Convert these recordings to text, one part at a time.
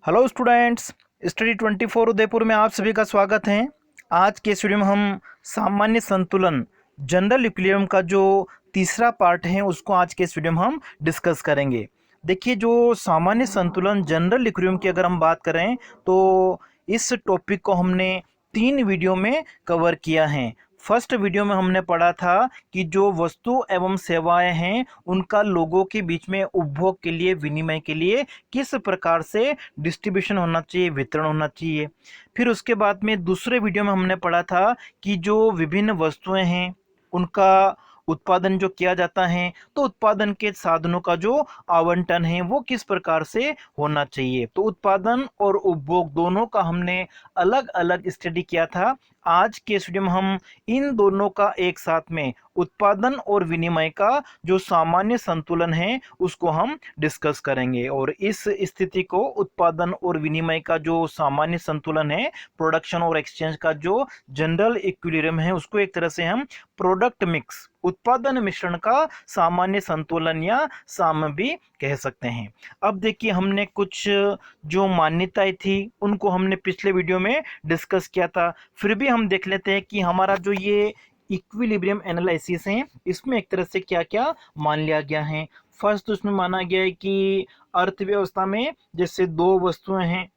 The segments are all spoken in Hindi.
हेलो स्टूडेंट्स, स्टडी 24 उदयपुर में आप सभी का स्वागत है। आज के इस वीडियो में हम सामान्य संतुलन जनरल इक्विलिब्रियम का जो तीसरा पार्ट है उसको आज के इस वीडियो में हम डिस्कस करेंगे। देखिए, जो सामान्य संतुलन जनरल इक्विलिब्रियम की अगर हम बात करें तो इस टॉपिक को हमने 3 वीडियो में कवर किया है। फर्स्ट वीडियो में हमने पढ़ा था कि जो वस्तु एवं सेवाएं हैं उनका लोगों के बीच में उपभोग के लिए, विनिमय के लिए किस प्रकार से डिस्ट्रीब्यूशन होना चाहिए, वितरण होना चाहिए। फिर उसके बाद में दूसरे वीडियो में हमने पढ़ा था कि जो विभिन्न वस्तुएं हैं उनका उत्पादन जो किया जाता है तो उत्पादन के साधनों का जो आवंटन है वो किस प्रकार से होना चाहिए। तो उत्पादन और उपभोग दोनों का हमने अलग अलग स्टडी किया था। आज के इस वीडियो में हम इन दोनों का एक साथ में उत्पादन और विनिमय का जो सामान्य संतुलन है उसको हम डिस्कस करेंगे। और इस स्थिति को, उत्पादन और विनिमय का जो सामान्य संतुलन है, प्रोडक्शन और एक्सचेंज का जो जनरल इक्विलिब्रियम है, उसको एक तरह से हम प्रोडक्ट मिक्स, उत्पादन मिश्रण का सामान्य संतुलन या साम भी कह सकते हैं। अब देखिए, हमने कुछ जो मान्यताएं थी उनको हमने पिछले वीडियो में डिस्कस किया था। फिर भी हम देख लेते हैं कि हमारा जो ये इक्विलिब्रियम एनालिसिस है इसमें एक तरह से क्या क्या मान लिया गया है। फर्स्ट तो उसमें माना गया है कि अर्थव्यवस्था में जैसे दो वस्तुएं हैं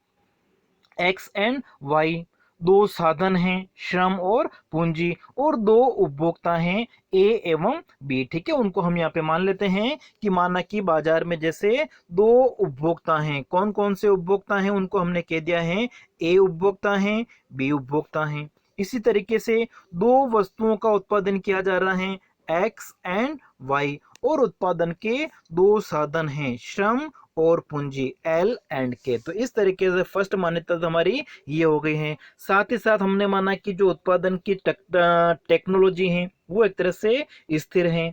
एक्स एंड वाई, दो साधन हैं श्रम और पूंजी, और दो उपभोक्ता हैं ए एवं बी। ठीक है, उनको हम यहाँ पे मान लेते हैं कि माना कि बाजार में जैसे दो उपभोक्ता हैं। कौन कौन से उपभोक्ता हैं उनको हमने कह दिया है, ए उपभोक्ता हैं, बी उपभोक्ता हैं। इसी तरीके से दो वस्तुओं का उत्पादन किया जा रहा है एक्स एंड वाई, और उत्पादन के दो साधन हैं श्रम और पूंजी एल एंड के। तो इस तरीके से फर्स्ट मान्यता तो हमारी ये हो गई है। साथ ही साथ हमने माना कि जो उत्पादन की टेक्नोलॉजी है वो एक तरह से स्थिर है,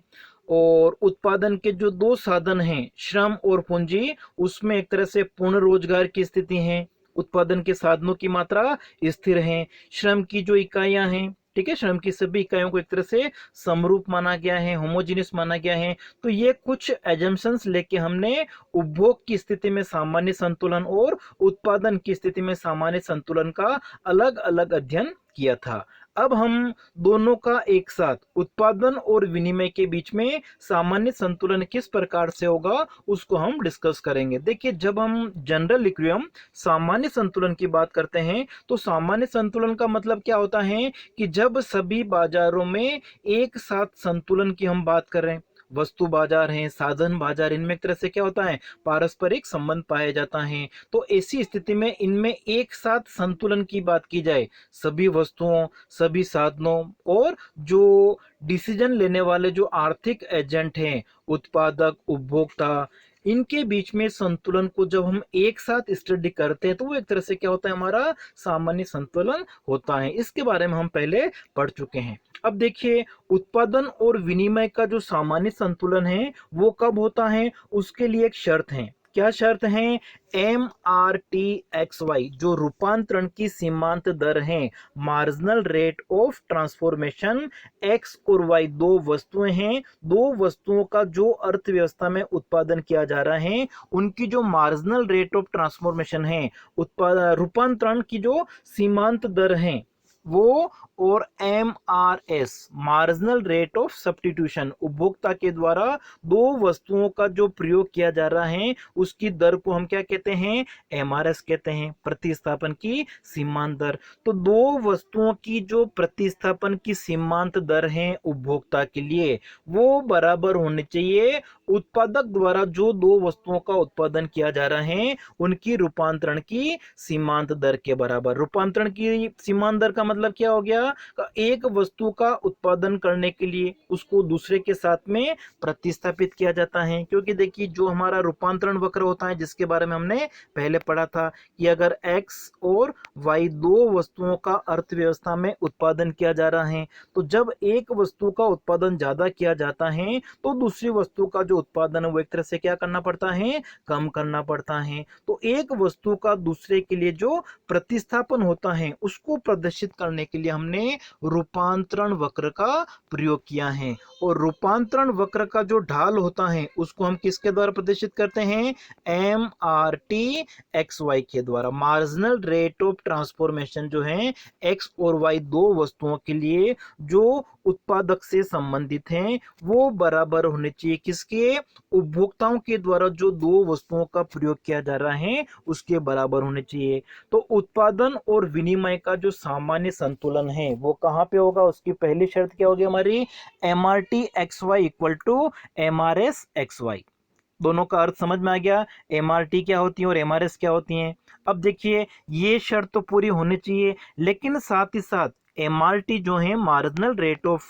और उत्पादन के जो दो साधन हैं श्रम और पूंजी, उसमें एक तरह से पूर्ण रोजगार की स्थिति है। उत्पादन के साधनों की मात्रा स्थिर है। श्रम की जो इकाइयां हैं, ठीक है, श्रम की सभी इकाइयों को एक तरह से समरूप माना गया है, होमोजीनियस माना गया है। तो ये कुछ एजम्पशंस लेके हमने उपभोग की स्थिति में सामान्य संतुलन और उत्पादन की स्थिति में सामान्य संतुलन का अलग अलग अध्ययन किया था। अब हम दोनों का एक साथ उत्पादन और विनिमय के बीच में सामान्य संतुलन किस प्रकार से होगा उसको हम डिस्कस करेंगे। देखिए, जब हम जनरल इक्विलिब्रियम, सामान्य संतुलन की बात करते हैं तो सामान्य संतुलन का मतलब क्या होता है कि जब सभी बाजारों में एक साथ संतुलन की हम बात कर रहे हैं, वस्तु बाजार हैं, साधन बाजार, इनमें एक तरह से क्या होता है, पारस्परिक संबंध पाया जाता है। तो ऐसी स्थिति में इनमें एक साथ संतुलन की बात की जाए, सभी वस्तुओं, सभी साधनों और जो डिसीजन लेने वाले जो आर्थिक एजेंट हैं, उत्पादक, उपभोक्ता, इनके बीच में संतुलन को जब हम एक साथ स्टडी करते हैं तो वो एक तरह से क्या होता है, हमारा सामान्य संतुलन होता है। इसके बारे में हम पहले पढ़ चुके हैं। अब देखिए, उत्पादन और विनिमय का जो सामान्य संतुलन है वो कब होता है, उसके लिए एक शर्त है। क्या शर्त है, M R T X Y, जो रूपांतरण की सीमांत दर है, marginal rate of transformation, X और वाई दो वस्तुएं हैं, दो वस्तुओं का जो अर्थव्यवस्था में उत्पादन किया जा रहा है उनकी जो मार्जिनल रेट ऑफ ट्रांसफॉर्मेशन है, उत्पादन रूपांतरण की जो सीमांत दर है वो, और M R S, marginal rate of substitution, उपभोक्ता के द्वारा दो वस्तुओं का जो प्रयोग किया जा रहा है उसकी दर को हम क्या कहते हैं, एम आर एस कहते हैं, प्रतिस्थापन की सीमांत दर। तो दो वस्तुओं की जो प्रतिस्थापन की सीमांत दर है उपभोक्ता के लिए वो बराबर होनी चाहिए उत्पादक द्वारा जो दो वस्तुओं का उत्पादन किया जा रहा है उनकी रूपांतरण की सीमांत दर के बराबर। रूपांतरण की सीमांत दर का मतलब क्या हो गया, एक वस्तु का उत्पादन करने के लिए उसको दूसरे के साथ में प्रतिस्थापित किया जाता है। क्योंकि देखिए, जो हमारा रूपांतरण वक्र होता है जिसके बारे में हमने पहले पढ़ा था कि अगर x और y दो वस्तुओं का अर्थव्यवस्था में उत्पादन किया जा रहा है तो जब एक वस्तु का उत्पादन ज्यादा किया जाता है तो दूसरी वस्तु का जो उत्पादन है वो एक तरह से क्या करना पड़ता है, कम करना पड़ता है। तो एक वस्तु का दूसरे के लिए जो प्रतिस्थापन होता है उसको प्रदर्शित करने के लिए हमने रूपांतरण वक्र का प्रयोग किया है। और रूपांतरण वक्र का जो ढाल होता है उसको हम किसके द्वारा प्रदर्शित करते हैं? MRT/XY के द्वारा। मार्जिनल रेट ऑफ ट्रांसफॉर्मेशन जो है एक्स और वाई दो वस्तुओं के लिए जो उत्पादक से संबंधित हैं वो बराबर होने चाहिए किसके? उपभोक्ताओं के द्वारा जो दो वस्तुओं का प्रयोग किया जा रहा है उसके बराबर होने चाहिए। तो उत्पादन और विनिमय का जो सामान्य संतुलन है वो कहाँ पे होगा? उसकी पहली शर्त क्या होगी हमारी? MRT/XY equal to MRS/XY। दोनों का अर्थ समझ में आ गया? MRT क्या होती है और MRS क्या होती है। अब देखिए ये शर्त तो पूरी होनी चाहिए, लेकिन साथ ही साथ MRT जो है मार्जिनल रेट ऑफ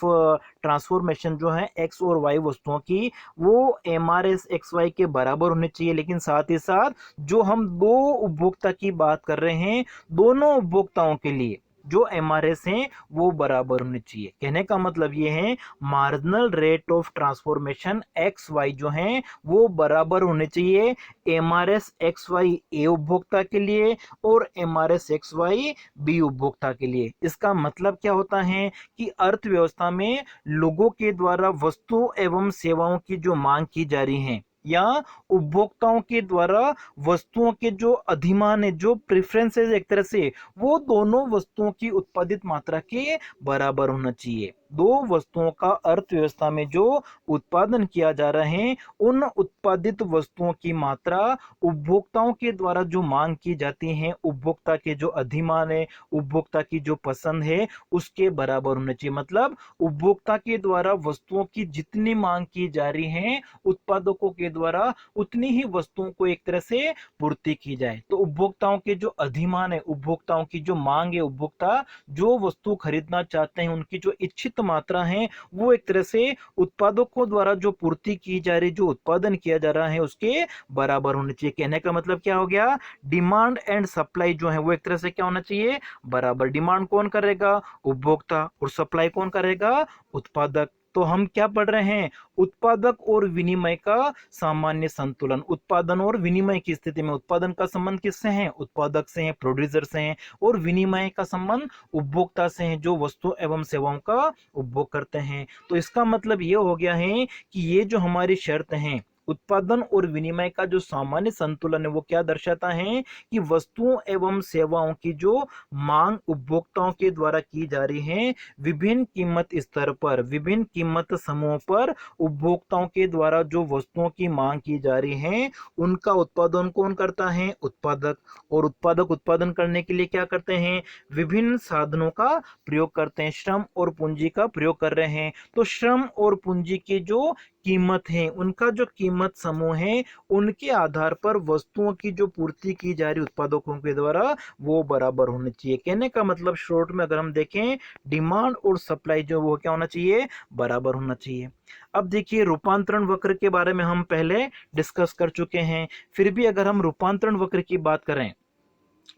ट्रांसफॉर्मेशन जो है एक्स और वाई वस्तुओं की वो MRS/XY के बराबर होनी चाहिए। लेकिन साथ ही साथ जो हम दो उपभोक्ता की बात कर रहे हैं दोनों उपभोक्ताओं के लिए जो MRS हैं वो बराबर होने चाहिए। कहने का मतलब ये है marginal rate of transformation X Y जो है वो बराबर होने चाहिए MRS/XY ए उपभोक्ता के लिए और MRS/XY बी उपभोक्ता के लिए। इसका मतलब क्या होता है कि अर्थव्यवस्था में लोगों के द्वारा वस्तु एवं सेवाओं की जो मांग की जा रही है या उपभोक्ताओं के द्वारा वस्तुओं के जो अधिमान है, जो प्रेफरेंसेस एक तरह से, वो दोनों वस्तुओं की उत्पादित मात्रा के बराबर होना चाहिए। दो वस्तुओं का अर्थव्यवस्था में जो उत्पादन किया जा रहा है उन उत्पादित वस्तुओं की मात्रा उपभोक्ताओं के द्वारा जो मांग की जाती है, उपभोक्ता के जो अधिमान है, उपभोक्ता की जो पसंद है उसके बराबर होना चाहिए। मतलब उपभोक्ता के द्वारा वस्तुओं की जितनी मांग की जा रही है उत्पादकों के द्वारा उतनी ही वस्तुओं को एक तरह से पूर्ति की जाए। तो उपभोक्ताओं के जो अधिमान है, उपभोक्ताओं की जो मांग है, उपभोक्ता जो वस्तु खरीदना चाहते हैं उनकी जो इच्छित मात्रा है वो एक तरह से उत्पादकों द्वारा जो पूर्ति की जा रही, जो उत्पादन किया जा रहा है उसके बराबर होनी चाहिए। कहने का मतलब क्या हो गया? डिमांड एंड सप्लाई जो है वो एक तरह से क्या होना चाहिए? बराबर। डिमांड कौन करेगा? उपभोक्ता। और सप्लाई कौन करेगा? उत्पादक। तो हम क्या पढ़ रहे हैं? उत्पादक और विनिमय का सामान्य संतुलन। उत्पादन और विनिमय की स्थिति में उत्पादन का संबंध किससे है? उत्पादक से है, प्रोड्यूसर से है। और विनिमय का संबंध उपभोक्ता से है जो वस्तु एवं सेवाओं का उपभोग करते हैं। तो इसका मतलब ये हो गया है कि ये जो हमारी शर्त है उत्पादन और विनिमय का जो सामान्य संतुलन है वो क्या दर्शाता है कि वस्तुओं एवं सेवाओं की जो मांग उपभोक्ताओं के द्वारा की जा रही है विभिन्न कीमत स्तर पर, विभिन्न कीमत समूहों पर उपभोक्ताओं के द्वारा जो वस्तुओं की मांग की जा रही है उनका उत्पादन कौन करता है? उत्पादक। और उत्पादक उत्पादन करने के लिए क्या करते हैं? विभिन्न साधनों का प्रयोग करते हैं, श्रम और पूंजी का प्रयोग कर रहे हैं। तो श्रम और पूंजी की जो कीमत है, उनका जो कीमत समूह है उनके आधार पर वस्तुओं की जो पूर्ति की जा रही उत्पादकों के द्वारा वो बराबर होनी चाहिए। कहने का मतलब शॉर्ट में अगर हम देखें डिमांड और सप्लाई जो वो क्या होना चाहिए? बराबर होना चाहिए। अब देखिए रूपांतरण वक्र के बारे में हम पहले डिस्कस कर चुके हैं, फिर भी अगर हम रूपांतरण वक्र की बात करें,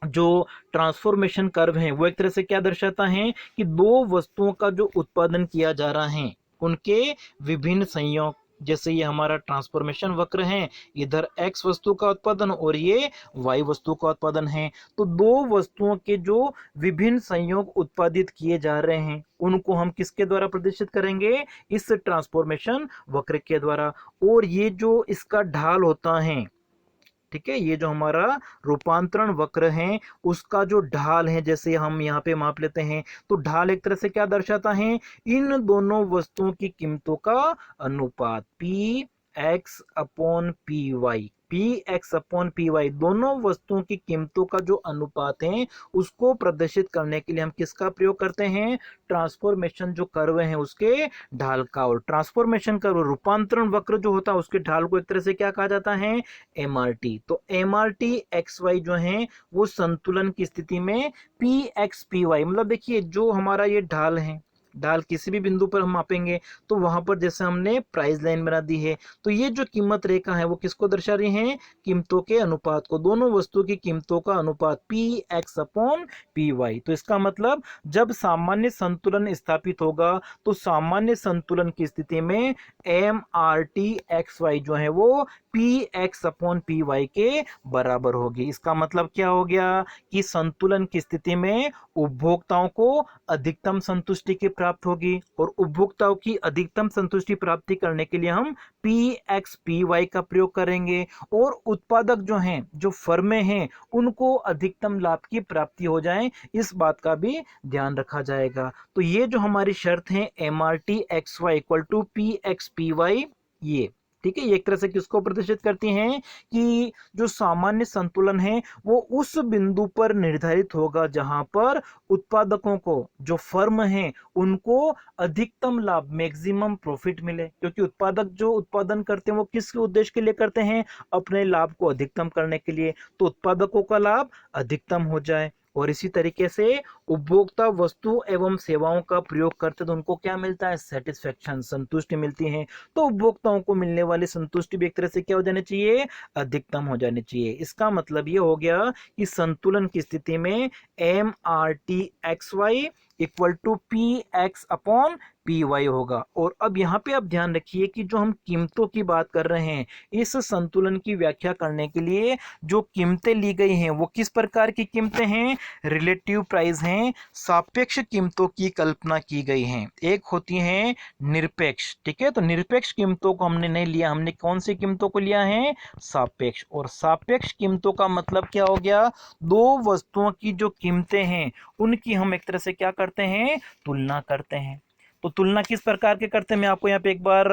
जो ट्रांसफॉर्मेशन कर्व है वो एक तरह से क्या दर्शाता है कि दो वस्तुओं का जो उत्पादन किया जा रहा है उनके विभिन्न संयोग, जैसे ये हमारा ट्रांसफॉर्मेशन वक्र है, इधर x वस्तु का उत्पादन और ये y वस्तु का उत्पादन है। तो दो वस्तुओं के जो विभिन्न संयोग उत्पादित किए जा रहे हैं उनको हम किसके द्वारा प्रदर्शित करेंगे? इस ट्रांसफॉर्मेशन वक्र के द्वारा। और ये जो इसका ढाल होता है, ठीक है, ये जो हमारा रूपांतरण वक्र है उसका जो ढाल है, जैसे हम यहाँ पे माप लेते हैं तो ढाल एक तरह से क्या दर्शाता है? इन दोनों वस्तुओं की कीमतों का अनुपात PX/PY। PX/PY दोनों वस्तुओं की कीमतों का जो अनुपात है उसको प्रदर्शित करने के लिए हम किसका प्रयोग करते हैं? ट्रांसफॉर्मेशन जो कर्व है उसके ढाल का। और ट्रांसफॉर्मेशन कर्व, रूपांतरण वक्र जो होता है उसके ढाल को एक तरह से क्या कहा जाता है? MRT। तो MRT/XY जो है वो संतुलन की स्थिति में PX/PY, मतलब देखिए जो हमारा ये ढाल है ढाल किसी भी बिंदु पर हम मापेंगे तो वहां पर जैसे हमने प्राइस लाइन बना दी है, तो ये जो कीमत रेखा है वो किसको दर्शा रही है, कीमतों के अनुपात को, दोनों वस्तु की कीमतों का अनुपात P X upon P Y. तो इसका मतलब जब सामान्य संतुलन स्थापित होगा तो सामान्य संतुलन की स्थिति में M R T X Y जो है वो P X upon P Y के बराबर होगी। इसका मतलब क्या हो गया कि संतुलन की स्थिति में उपभोक्ताओं को अधिकतम संतुष्टि की प्राप्त होगी, और उपभोक्ताओं की अधिकतम संतुष्टि प्राप्ति करने के लिए हम पी एक्स पी वाई का प्रयोग करेंगे, और उत्पादक जो हैं, जो फर्में हैं, उनको अधिकतम लाभ की प्राप्ति हो जाए, इस बात का भी ध्यान रखा जाएगा। तो ये जो हमारी शर्त है M R T X Y equal to P X P Y, ये ठीक है, ये एक तरह से किसको प्रदर्शित करती हैं कि जो सामान्य संतुलन है वो उस बिंदु पर निर्धारित होगा जहां पर उत्पादकों को, जो फर्म है, उनको अधिकतम लाभ, मैक्सिमम प्रॉफिट मिले, क्योंकि उत्पादक जो उत्पादन करते हैं वो किस उद्देश्य के लिए करते हैं, अपने लाभ को अधिकतम करने के लिए, तो उत्पादकों का लाभ अधिकतम हो जाए। और इसी तरीके से उपभोक्ता वस्तु एवं सेवाओं का प्रयोग करते तो उनको क्या मिलता है, सेटिस्फेक्शन, संतुष्टि मिलती है। तो उपभोक्ताओं को मिलने वाली संतुष्टि भी एक तरह से क्या हो जानी चाहिए, अधिकतम हो जानी चाहिए। इसका मतलब ये हो गया कि संतुलन की स्थिति में M R T X Y equal to P X upon P Y होगा। और अब यहाँ पे आप ध्यान रखिए कि जो हम कीमतों की बात कर रहे हैं, इस संतुलन की व्याख्या करने के लिए जो कीमतें ली गई हैं वो किस प्रकार की कीमतें हैं, रिलेटिव प्राइस हैं, सापेक्ष कीमतों की कल्पना की गई है। एक होती है निरपेक्ष, ठीक है, तो निरपेक्ष कीमतों को हमने नहीं लिया, हमने कौन सी कीमतों को लिया है, सापेक्ष। और सापेक्ष कीमतों का मतलब क्या हो गया, दो वस्तुओं की जो कीमतें हैं उनकी हम एक तरह से क्या करते हैं, तुलना करते हैं। तो तुलना किस प्रकार के करते हैं, मैं आपको यहाँ पे एक बार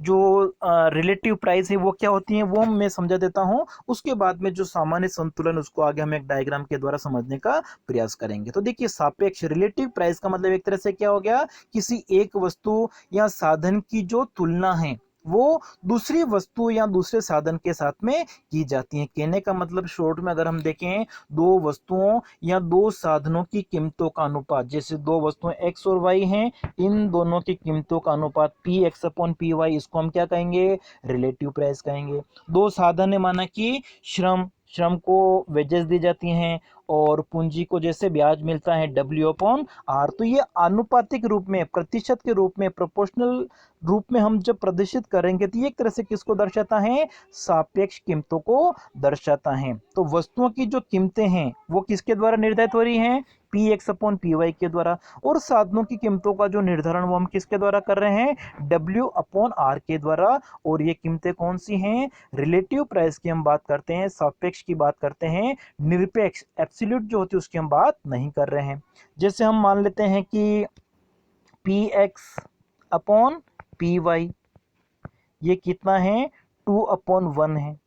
जो रिलेटिव प्राइस है वो क्या होती है वो मैं समझा देता हूँ, उसके बाद में जो सामान्य संतुलन उसको आगे हम एक डायग्राम के द्वारा समझने का प्रयास करेंगे। तो देखिए, सापेक्ष रिलेटिव प्राइस का मतलब एक तरह से क्या हो गया, किसी एक वस्तु या साधन की जो तुलना है वो दूसरी वस्तु या दूसरे साधन के साथ में की जाती है। कहने का मतलब शॉर्ट में अगर हम देखें, दो वस्तुओं या दो साधनों की कीमतों का अनुपात, जैसे दो वस्तुएं x और y हैं, इन दोनों की कीमतों का अनुपात P X upon P Y, इसको हम क्या कहेंगे, रिलेटिव प्राइस कहेंगे। दो साधन है, माना कि श्रम, श्रम को वेजेस दी जाती हैं और पूंजी को जैसे ब्याज मिलता है W अपॉन आर, तो ये आनुपातिक रूप में, प्रतिशत के रूप में, प्रोपोर्शनल रूप में हम जब प्रदर्शित करेंगे तो ये एक तरह से किसको दर्शाता है, सापेक्ष कीमतों को दर्शाता है। तो वस्तुओं की जो कीमतें हैं वो किसके द्वारा निर्धारित हो रही हैं, P X upon P Y के द्वारा, और साधनों की कीमतों का जो निर्धारण वो हम किसके द्वारा कर रहे हैं, W अपॉन आर के द्वारा। और ये कीमतें कौन सी हैं, रिलेटिव प्राइस की हम बात करते हैं, सापेक्ष की बात करते हैं, निरपेक्ष एब्सोल्यूट जो होती है उसकी हम बात नहीं कर रहे हैं। जैसे हम मान लेते हैं कि P X upon P Y ये कितना है, 2/1 है।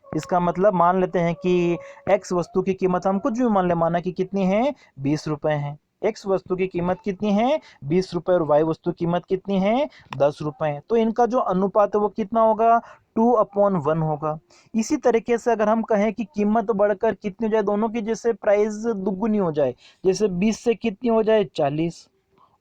इसका मतलब मान लेते हैं कि x वस्तु की कीमत हम कुछ भी मान ले, माना कि कितनी है, 20 रुपए है। x वस्तु की कीमत कितनी है, 20 रुपए, और y वस्तु की कीमत कितनी है, 10 रुपए। तो इनका जो अनुपात है वो कितना होगा, 2/1 होगा। इसी तरीके से अगर हम कहें कि कीमत बढ़कर कितनी हो जाए, दोनों की जैसे प्राइस दुगुनी हो जाए, जैसे 20 से कितनी हो जाए, 40,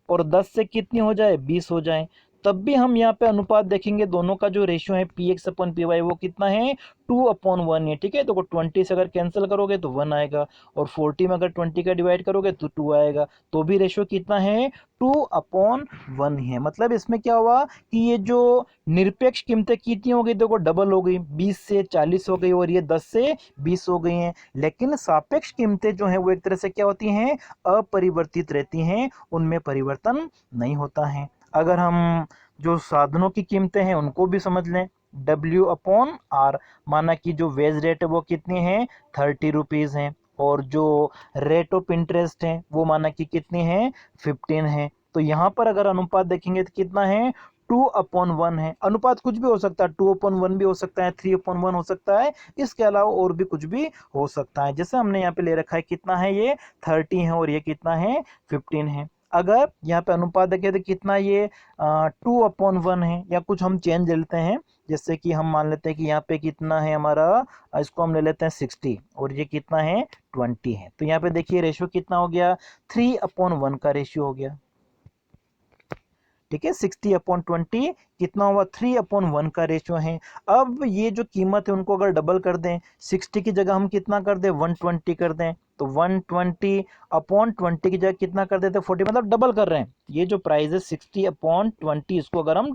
और 10 से कितनी हो जाए, 20 हो जाए, तब भी हम यहाँ पे अनुपात देखेंगे, दोनों का जो रेशियो है P x upon P Y वो कितना है, 2/1 है। ठीक है, तो 20 से अगर कैंसिल करोगे तो 1 आएगा, और 40 में अगर 20 का डिवाइड करोगे तो 2 आएगा, तो भी रेशियो कितना है, 2/1 है। मतलब इसमें क्या हुआ कि ये जो निरपेक्ष कीमतें कितनी हो गई, देखो डबल हो गई, 20 से 40 हो गई, और ये 10 से 20 हो गई हैं। लेकिन सापेक्ष कीमतें जो है वो एक तरह से क्या होती हैं, अपरिवर्तित रहती हैं, उनमें परिवर्तन नहीं होता है। अगर हम जो साधनों की कीमतें हैं उनको भी समझ लें, W अपॉन आर, माना कि जो वेज रेट है वो कितनी है, 30 रुपीज़ है, और जो रेट ऑफ इंटरेस्ट है वो माना कि कितनी है, 15 है। तो यहाँ पर अगर अनुपात देखेंगे तो कितना है, 2/1 है। अनुपात कुछ भी हो सकता है, 2/1 भी हो सकता है, 3/1 हो सकता है, इसके अलावा और भी कुछ भी हो सकता है। जैसे हमने यहाँ पे ले रखा है, कितना है ये, 30 है, और ये कितना है, 15 है। अगर यहाँ पे अनुपात देखें तो कितना ये 2/1 है, या कुछ हम चेंज लेते हैं, जैसे कि हम मान लेते हैं कि यहाँ पे कितना है हमारा, इसको हम ले लेते हैं 60, और ये कितना है, 20 है। तो यहाँ पे देखिए रेशियो कितना हो गया, 3/1 का रेशियो हो गया। ठीक है। 60/20 कितना हुआ, 3/1 का रेशियो है। अब ये जो कीमत है उनको अगर डबल कर दें, 60 की जगह हम कितना कर दें, 120 कर दें, तो 120/20 की जगह कितना कर देते, 40, मतलब डबल कर रहे हैं। ये जो प्राइस है 60/20, इसको अगर हम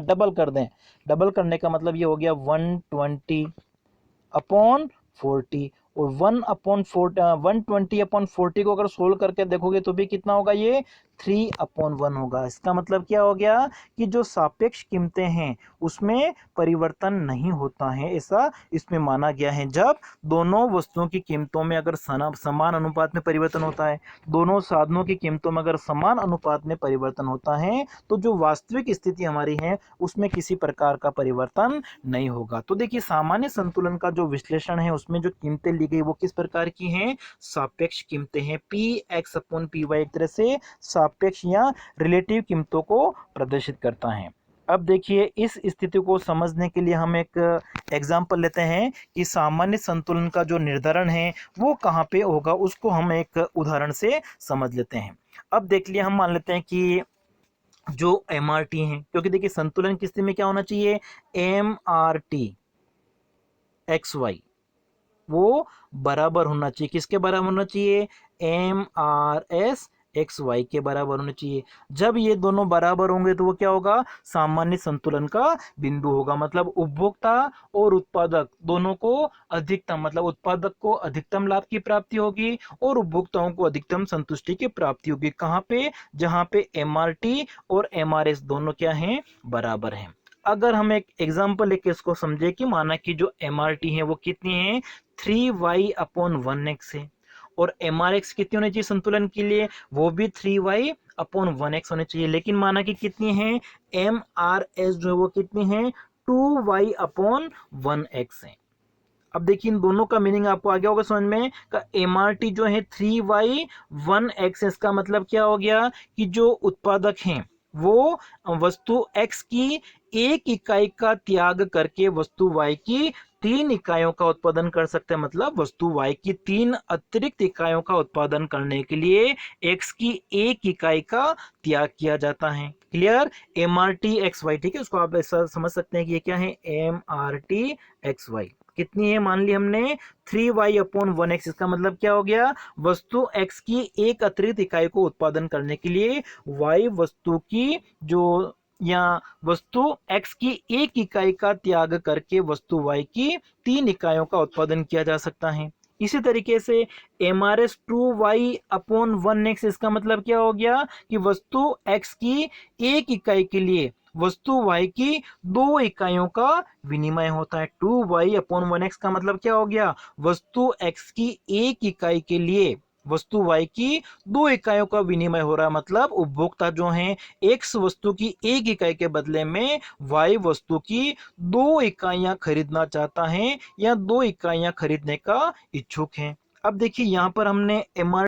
डबल कर दें, डबल करने का मतलब ये हो गया 120/40, और 120/40 को अगर सोल्व करके देखोगे तो भी कितना होगा, ये 3/1 होगा। इसका मतलब क्या हो गया कि जो सापेक्ष कीमतें हैं उसमें परिवर्तन नहीं होता है, ऐसा इसमें माना गया है। जब दोनों वस्तुओं की कीमतों में अगर समान अनुपात में परिवर्तन होता है, दोनों साधनों की कीमतों में अगर समान अनुपात में परिवर्तन होता है, तो जो वास्तविक स्थिति हमारी है उसमें किसी प्रकार का परिवर्तन नहीं होगा। तो देखिए, सामान्य संतुलन का जो विश्लेषण है उसमें जो कीमतें ली गई वो किस प्रकार की हैं, सापेक्ष कीमतें हैं। Px/Py एक तरह से सापेक्ष या रिलेटिव कीमतों को प्रदर्शित करता है। अब देखिए, इस स्थिति को समझने के लिए हम एक एग्जाम्पल लेते हैं कि सामान्य संतुलन का जो निर्धारण है वो कहाँ पे होगा, उसको हम एक उदाहरण से समझ लेते हैं। अब देख लिया, हम मान लेते हैं कि जो MRT है, क्योंकि देखिए संतुलन की स्थिति में क्या होना चाहिए, MRT XY वो बराबर होना चाहिए, किसके बराबर होना चाहिए, MRS XY के बराबर होना चाहिए। जब ये दोनों बराबर होंगे तो वो क्या होगा, सामान्य संतुलन का बिंदु होगा। मतलब उपभोक्ता और उत्पादक दोनों को अधिकतम, मतलब उत्पादक को अधिकतम लाभ की प्राप्ति होगी और उपभोक्ताओं को अधिकतम संतुष्टि की प्राप्ति होगी। कहाँ पे, जहाँ पे MRT और MRS दोनों क्या हैं, बराबर हैं। अगर हम एक एग्जाम्पल लेके इसको समझे कि माना कि जो MRT है वो कितनी है, 3y/1x है, और MRX कितनी होनी चाहिए संतुलन के लिए, वो भी 3y/1x होनी चाहिए। लेकिन माना कि कितनी है, MRS जो है वो कितनी है, 2y/1x है। अब देखिए, इन दोनों का मीनिंग आपको आ गया होगा समझ में, का MRT जो है 3y/1x, इसका मतलब क्या हो गया कि जो उत्पादक हैं वो वस्तु x की एक इकाई का त्याग करके वस्तु y की 3 इकाइयों का उत्पादन कर सकते हैं। मतलब वस्तु y की 3 अतिरिक्त इकाइयों का उत्पादन करने के लिए x की एक इकाई का त्याग किया जाता है। क्लियर, MRT XY, ठीक है। उसको आप ऐसा समझ सकते हैं कि ये क्या है, MRT XY कितनी है, मान ली हमने 3y/1x, इसका मतलब क्या हो गया, वस्तु x की एक अतिरिक्त इकाई को उत्पादन करने के लिए y वस्तु की जो, या वस्तु x की एक इकाई का त्याग करके वस्तु y की 3 इकाइयों का उत्पादन किया जा सकता है। इसी तरीके से MRS 2y/1x, इसका मतलब क्या हो गया कि वस्तु x की एक इकाई के लिए वस्तु y की 2 इकाइयों का विनिमय होता है। 2y/1x का मतलब क्या हो गया, वस्तु x की एक इकाई के लिए वस्तु y की 2 इकाइयों का विनिमय हो रहा है। मतलब उपभोक्ता जो है x वस्तु की एक इकाई के बदले में y वस्तु की 2 इकाइयां खरीदना चाहता है या 2 इकाइयां खरीदने का इच्छुक है। अब देखिए, यहाँ पर हमने MR,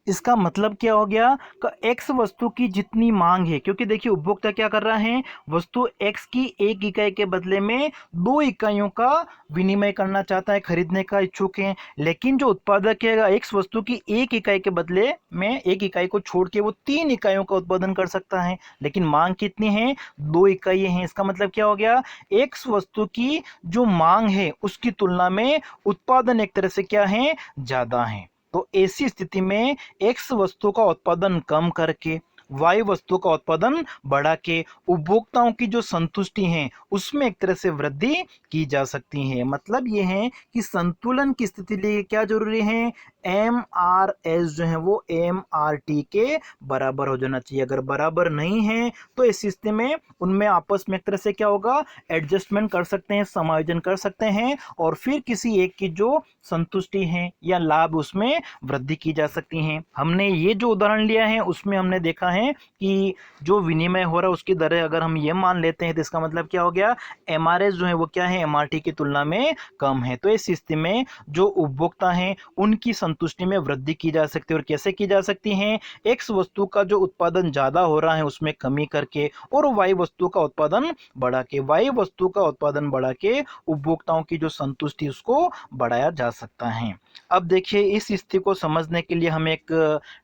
इसका मतलब क्या हो गया कि x वस्तु की जितनी मांग है, क्योंकि देखिए उपभोक्ता क्या कर रहा है, वस्तु x की एक इकाई के बदले में 2 इकाइयों का विनिमय करना चाहता है, खरीदने का इच्छुक है। लेकिन जो उत्पादक है x वस्तु की एक इकाई के बदले में एक इकाई को छोड़ के वो 3 इकाइयों का उत्पादन कर सकता है, लेकिन मांग कितनी है, 2 इकाई है। इसका मतलब क्या हो गया, x वस्तु की जो मांग है उसकी तुलना में उत्पादन एक तरह से क्या है, ज्यादा है। तो ऐसी स्थिति में x वस्तु का उत्पादन कम करके y वस्तु का उत्पादन बढ़ा के उपभोक्ताओं की जो संतुष्टि है उसमें एक तरह से वृद्धि की जा सकती है। मतलब ये है कि संतुलन की स्थिति लिए क्या जरूरी है, MRS जो है वो MRT के बराबर हो जाना चाहिए। अगर बराबर नहीं है तो इस स्थिति में उनमें आपस में एक तरह से क्या होगा, एडजस्टमेंट कर सकते हैं, समायोजन कर सकते हैं, और फिर किसी एक की जो संतुष्टि है या लाभ उसमें वृद्धि की जा सकती है। हमने ये जो उदाहरण लिया है उसमें हमने देखा है कि जो विनिमय हो रहा है उसकी दरें अगर हम ये मान लेते हैं तो इसका मतलब क्या हो गया, MRS जो है वो क्या है, MRT की तुलना में कम है। तो इस स्थिति में जो उपभोक्ता हैं उनकी संतुष्टि में वृद्धि की जा सकती है। और कैसे की जा सकती है, X वस्तु का जो उत्पादन ज्यादा हो रहा है उसमें कमी करके और Y वस्तु का उत्पादन बढ़ा के, Y वस्तु का उत्पादन बढ़ा के उपभोक्ताओं की जो संतुष्टि उसको बढ़ाया जा सकता है। अब देखिए इस स्थिति को समझने के लिए हम एक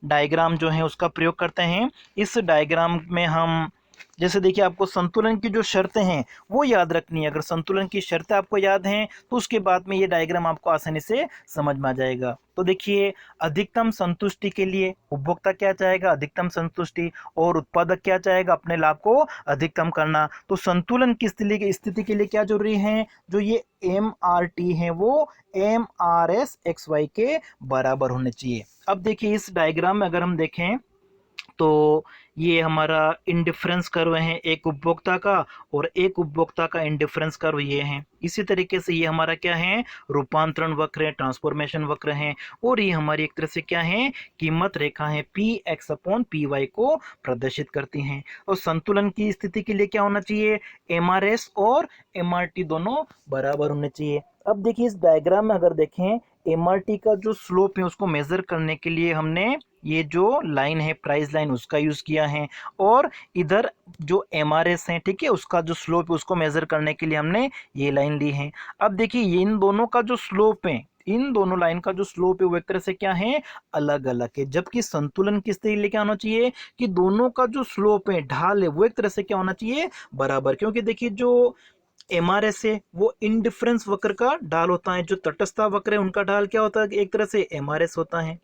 डायग्राम जो है उसका प्रयोग करते हैं। इस डायग्राम में हम जैसे देखिए आपको संतुलन की जो शर्तें हैं वो याद रखनी है। अगर संतुलन की शर्तें आपको याद हैं तो उसके बाद में ये डायग्राम आपको आसानी से समझ में आ जाएगा। तो देखिए अधिकतम संतुष्टि के लिए उपभोक्ता क्या चाहेगा, अधिकतम संतुष्टि, और उत्पादक क्या चाहेगा, अपने लाभ को अधिकतम करना। तो संतुलन की स्थिति के लिए क्या जरूरी है, जो ये MRT है वो MRS/XY के बराबर होने चाहिए। अब देखिए इस डायग्राम में अगर हम देखें तो ये हमारा इंडिफरेंस कर्व है एक उपभोक्ता का, और एक उपभोक्ता का इंडिफरेंस कर्व ये है। इसी तरीके से ये हमारा क्या है, रूपांतरण वक्र है, ट्रांसफॉर्मेशन वक्र है, और ये हमारी एक तरह से क्या है, कीमत रेखा है, PX/PY को प्रदर्शित करती हैं। और संतुलन की स्थिति के लिए क्या होना चाहिए, MRS और MRT दोनों बराबर होने चाहिए। अब देखिए इस डायग्राम में अगर देखें MRT का जो स्लोप है उसको मेजर करने के लिए हमने ये जो लाइन है प्राइस लाइन उसका यूज किया है, और इधर जो MRS है, ठीक है, उसका जो स्लोप है उसको मेजर करने के लिए हमने ये लाइन ली है। अब देखिए ये इन दोनों का जो स्लोप है, इन दोनों लाइन का जो स्लोप है वो एक तरह से क्या है, अलग अलग है। जबकि संतुलन किस तरह लेके आना चाहिए कि दोनों का जो स्लोप है, ढाल है, वो एक तरह से क्या होना चाहिए, बराबर। क्योंकि देखिए जो MRS है वो इंडिफरेंस वक्र का ढाल होता है, जो तटस्थता वक्र है उनका ढाल क्या होता है, एक तरह से MRS होता है,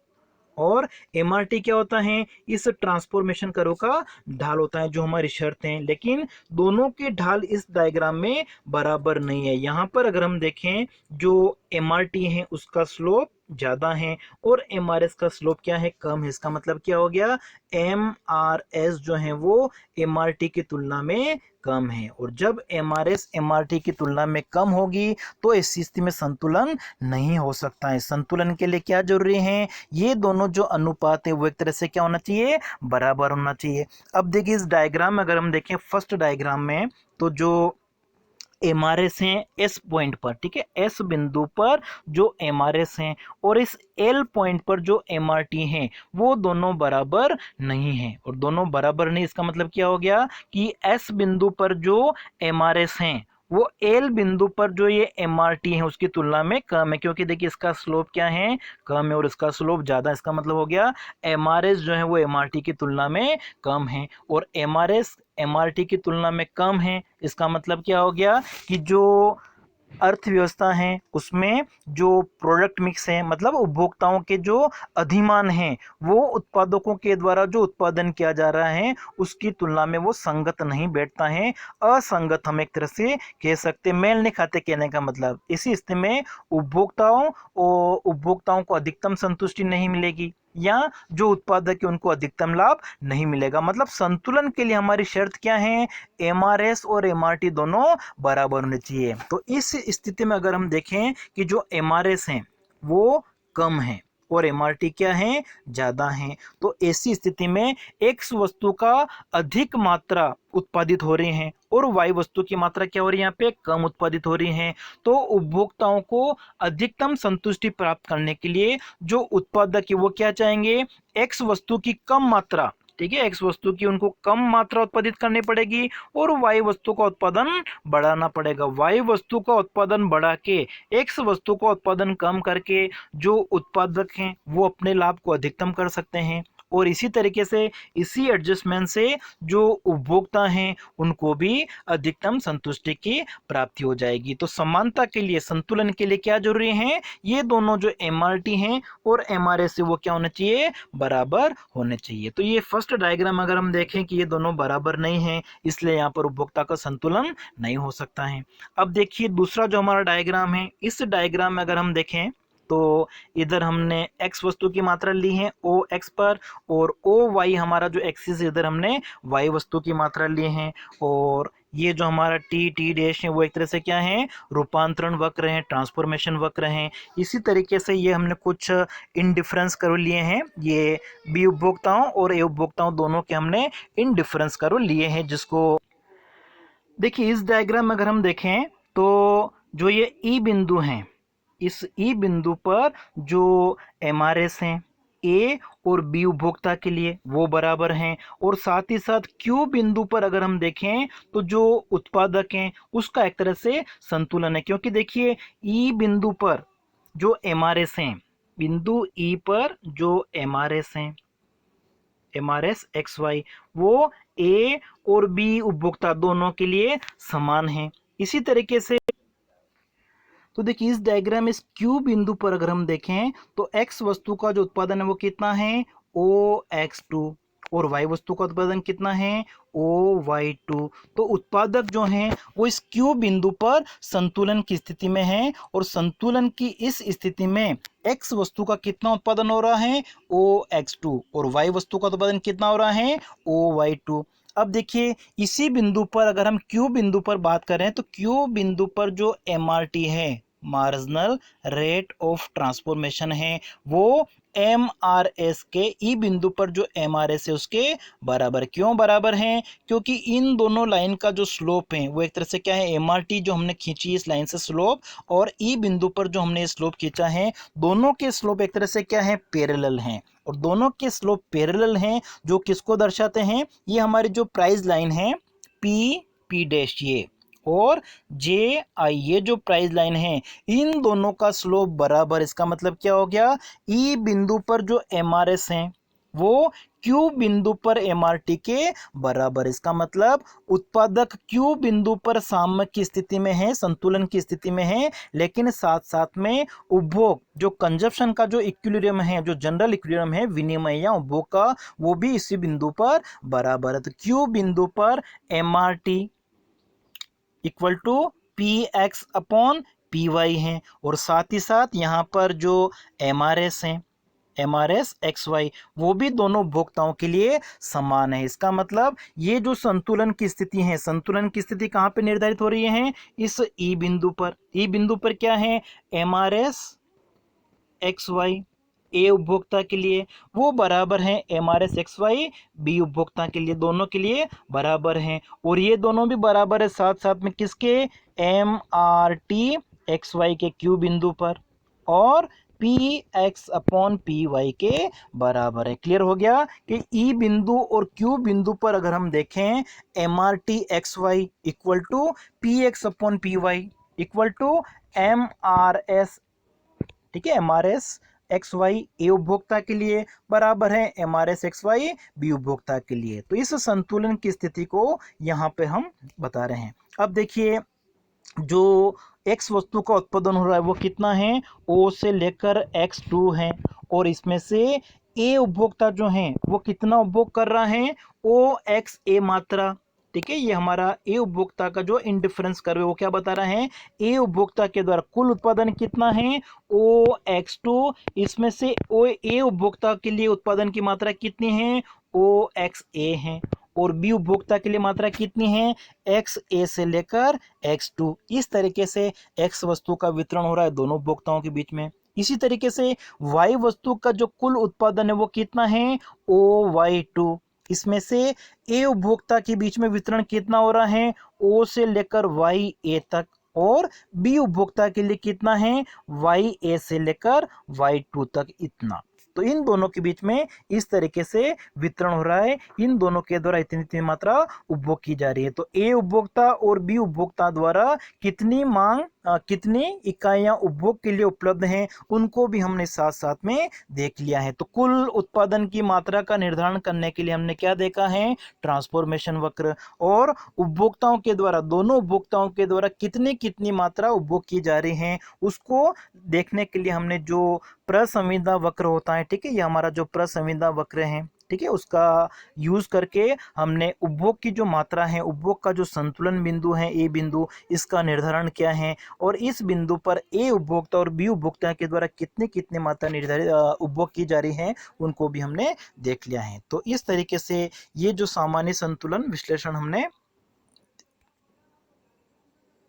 और MRT क्या होता है, इस ट्रांसफॉर्मेशन कर्व का ढाल होता है, जो हमारी शर्त है। लेकिन दोनों के ढाल इस डायग्राम में बराबर नहीं है। यहाँ पर अगर हम देखें जो MRT है उसका स्लोप ज़्यादा है और MRS का स्लोप क्या है, कम है। इसका मतलब क्या हो गया, MRS जो है वो MRT की तुलना में कम है, और जब MRS MRT की तुलना में कम होगी तो इस स्थिति में संतुलन नहीं हो सकता है। संतुलन के लिए क्या जरूरी है, ये दोनों जो अनुपात है वो एक तरह से क्या होना चाहिए, बराबर होना चाहिए। अब देखिए इस डायग्राम में अगर हम देखें फर्स्ट डायग्राम में, तो जो MRS हैं S पॉइंट पर, ठीक है, S बिंदु पर जो MRS हैं और इस L पॉइंट पर जो MRT हैं वो दोनों बराबर नहीं हैं। और दोनों बराबर नहीं, इसका मतलब क्या हो गया कि S बिंदु पर जो MRS हैं वो L बिंदु पर जो ये MRT है उसकी तुलना में कम है। क्योंकि देखिए इसका स्लोप क्या है, कम है, और इसका स्लोप ज़्यादा। इसका मतलब हो गया MRS जो है वो MRT की तुलना में कम है, और MRS MRT की तुलना में कम है। इसका मतलब क्या हो गया कि जो अर्थव्यवस्था है उसमें जो प्रोडक्ट मिक्स है, मतलब उपभोक्ताओं के जो अधिमान हैं वो उत्पादकों के द्वारा जो उत्पादन किया जा रहा है उसकी तुलना में वो संगत नहीं बैठता है, असंगत हम एक तरह से कह सकते, मेल नहीं खाते कहने का मतलब। इसी स्थिति में उपभोक्ताओं को अधिकतम संतुष्टि नहीं मिलेगी, या जो उत्पादक है उनको अधिकतम लाभ नहीं मिलेगा। मतलब संतुलन के लिए हमारी शर्त क्या है, MRS और MRT दोनों बराबर होने चाहिए। तो इस स्थिति में अगर हम देखें कि जो MRS हैं वो कम है और MRT क्या है, ज़्यादा है, तो ऐसी स्थिति में X वस्तु का अधिक मात्रा उत्पादित हो रही है और Y वस्तु की मात्रा क्या हो रही है, यहाँ पे कम उत्पादित हो रही है। तो उपभोक्ताओं को अधिकतम संतुष्टि प्राप्त करने के लिए जो उत्पादक है वो क्या चाहेंगे, X वस्तु की कम मात्रा, ठीक है, X वस्तु की उनको कम मात्रा उत्पादित करनी पड़ेगी और Y वस्तु का उत्पादन बढ़ाना पड़ेगा। Y वस्तु का उत्पादन बढ़ा के X वस्तु का उत्पादन कम करके जो उत्पादक हैं वो अपने लाभ को अधिकतम कर सकते हैं, और इसी तरीके से इसी एडजस्टमेंट से जो उपभोक्ता हैं उनको भी अधिकतम संतुष्टि की प्राप्ति हो जाएगी। तो समानता के लिए, संतुलन के लिए क्या जरूरी है, ये दोनों जो MRT हैं और MRS से वो क्या होना चाहिए, बराबर होने चाहिए। तो ये फर्स्ट डायग्राम अगर हम देखें कि ये दोनों बराबर नहीं हैं, इसलिए यहाँ पर उपभोक्ता का संतुलन नहीं हो सकता है। अब देखिए दूसरा जो हमारा डायग्राम है, इस डायग्राम में अगर हम देखें तो इधर हमने X वस्तु की मात्रा ली है OX पर, और OY हमारा जो एक्सिस, इधर हमने Y वस्तु की मात्रा ली है, और ये जो हमारा T डैश है वो एक तरह से क्या है, रूपांतरण वक्र है, ट्रांसफॉर्मेशन वक्र है। इसी तरीके से ये हमने कुछ इनडिफरेंस कर्व लिए हैं, ये B उपभोक्ताओं और A उपभोक्ताओं दोनों के हमने इनडिफरेंस कर्व लिए हैं। जिसको देखिए इस डायग्राम में अगर हम देखें तो जो ये E बिंदु हैं, इस E बिंदु पर जो MRS हैं A और B उपभोक्ता के लिए वो बराबर हैं, और साथ ही साथ Q बिंदु पर अगर हम देखें तो जो उत्पादक हैं उसका एक तरह से संतुलन है। क्योंकि देखिए E बिंदु पर जो MRS हैं बिंदु ई पर जो एमआरएस हैं, एमआरएस एक्स वाई, वो ए और बी उपभोक्ता दोनों के लिए समान है। इसी तरीके से तो देखिए इस डायग्राम में इस क्यू बिंदु पर अगर हम देखें तो एक्स वस्तु का जो उत्पादन है वो कितना है, ओ एक्स टू, और वाई वस्तु का उत्पादन कितना है, ओ वाई टू। तो उत्पादक जो हैं वो इस क्यू बिंदु पर संतुलन की स्थिति में है, और संतुलन की इस स्थिति में एक्स वस्तु का कितना उत्पादन हो रहा है, ओ एक्स टू, और वाई वस्तु का उत्पादन कितना हो रहा है, ओ वाई टू। अब देखिए इसी बिंदु पर अगर हम क्यू बिंदु पर बात करें तो क्यू बिंदु पर जो एमआरटी है, मार्जिनल रेट ऑफ ट्रांसफॉर्मेशन है, वो एमआरएस के ई बिंदु पर जो एमआरएस है उसके बराबर। क्यों बराबर है, क्योंकि इन दोनों लाइन का जो स्लोप है वो एक तरह से क्या है, एमआरटी जो हमने खींची इस लाइन से स्लोप, और ई बिंदु पर जो हमने स्लोप खींचा है, दोनों के स्लोप एक तरह से क्या है, पैरेलल हैं, और दोनों के स्लोप पैरेलल हैं, जो किसको दर्शाते हैं, ये हमारी जो प्राइस लाइन है पी डैश ये, और जे आई ये जो प्राइस लाइन है, इन दोनों का स्लोप बराबर। इसका मतलब क्या हो गया, ई बिंदु पर जो एमआरएस है वो क्यू बिंदु पर एमआरटी के बराबर। इसका मतलब उत्पादक क्यू बिंदु पर साम्य की स्थिति में है, संतुलन की स्थिति में है, लेकिन साथ साथ में उपभोग जो कंजप्शन का जो इक्विलिब्रियम है, जो जनरल इक्विलिब्रियम है विनिमय या उपभोग का, वो भी इसी बिंदु पर बराबर है। तो क्यू बिंदु पर MRT equal to P X upon P Y है, और साथ ही साथ यहाँ पर जो एम आर एस है, M R S X Y, वो भी दोनों उपभोक्ताओं के लिए समान है। इसका मतलब ये जो संतुलन की स्थिति है, संतुलन की स्थिति कहाँ पे निर्धारित हो रही है, इस ई बिंदु पर। ई बिंदु पर क्या है, M R S X Y A उपभोक्ता के लिए वो बराबर है M R S X Y B उपभोक्ता के लिए, दोनों के लिए बराबर हैं, और ये दोनों भी बराबर है साथ साथ में किसके, M R T X Y के क्यू बिंदु पर, और P X upon P Y के बराबर है। क्लियर हो गया कि ई बिंदु और क्यू बिंदु पर अगर हम देखें, M R T X Y equal to P X upon P Y equal to M R S, ठीक है, M R S X Y A उपभोक्ता के लिए बराबर है M R S X Y B उपभोक्ता के लिए। तो इस संतुलन की स्थिति को यहाँ पे हम बता रहे हैं। अब देखिए जो एक्स वस्तु का उत्पादन हो रहा है वो कितना है, ओ से लेकर एक्स टू है, और इसमें से ए उपभोक्ता जो है वो कितना उपभोग कर रहा है, ओ एक्स ए मात्रा। ठीक है, ये हमारा ए उपभोक्ता का जो इंडिफरेंस कर्व है वो क्या बता रहा है, ए उपभोक्ता के द्वारा कुल उत्पादन कितना है, ओ एक्स टू, इसमें से ओ ए उपभोक्ता के लिए उत्पादन की मात्रा कितनी है, ओ एक्स ए है, और बी उपभोक्ता के लिए मात्रा कितनी है, एक्स ए से लेकर एक्स टू। इस तरीके से एक्स वस्तु का वितरण हो रहा है दोनों उपभोक्ताओं के बीच में। इसी तरीके से वाई वस्तु का जो कुल उत्पादन है वो कितना है, ओ वाई टू, इसमें से ए उपभोक्ता के बीच में वितरण कितना हो रहा है, ओ से लेकर वाई ए तक, और बी उपभोक्ता के लिए कितना है, वाई ए से लेकर वाई टू तक, इतना। तो इन दोनों के बीच में इस तरीके से वितरण हो रहा है, इन दोनों के द्वारा इतनी इतनी मात्रा उपभोग की जा रही है। तो ए उपभोक्ता और बी उपभोक्ता द्वारा कितनी मांग, कितनी इकाइयां उपभोग के लिए उपलब्ध हैं, उनको भी हमने साथ साथ में देख लिया है। तो कुल उत्पादन की मात्रा का निर्धारण करने के लिए हमने क्या देखा है, ट्रांसफॉर्मेशन वक्र, और उपभोक्ताओं के द्वारा, दोनों उपभोक्ताओं के द्वारा कितनी कितनी मात्रा उपभोग की जा रही है उसको देखने के लिए हमने जो प्रसंविदा वक्र होता है, ठीक है, ये हमारा जो प्रसंविदा वक्र है, ठीक है, उसका यूज करके हमने उपभोग की जो मात्रा है, उपभोग का जो संतुलन बिंदु है ए बिंदु, इसका निर्धारण किया है, और इस बिंदु पर ए उपभोक्ता और बी उपभोक्ता के द्वारा कितनी कितनी मात्रा निर्धारित उपभोग की जा रही है उनको भी हमने देख लिया है। तो इस तरीके से ये जो सामान्य संतुलन विश्लेषण हमने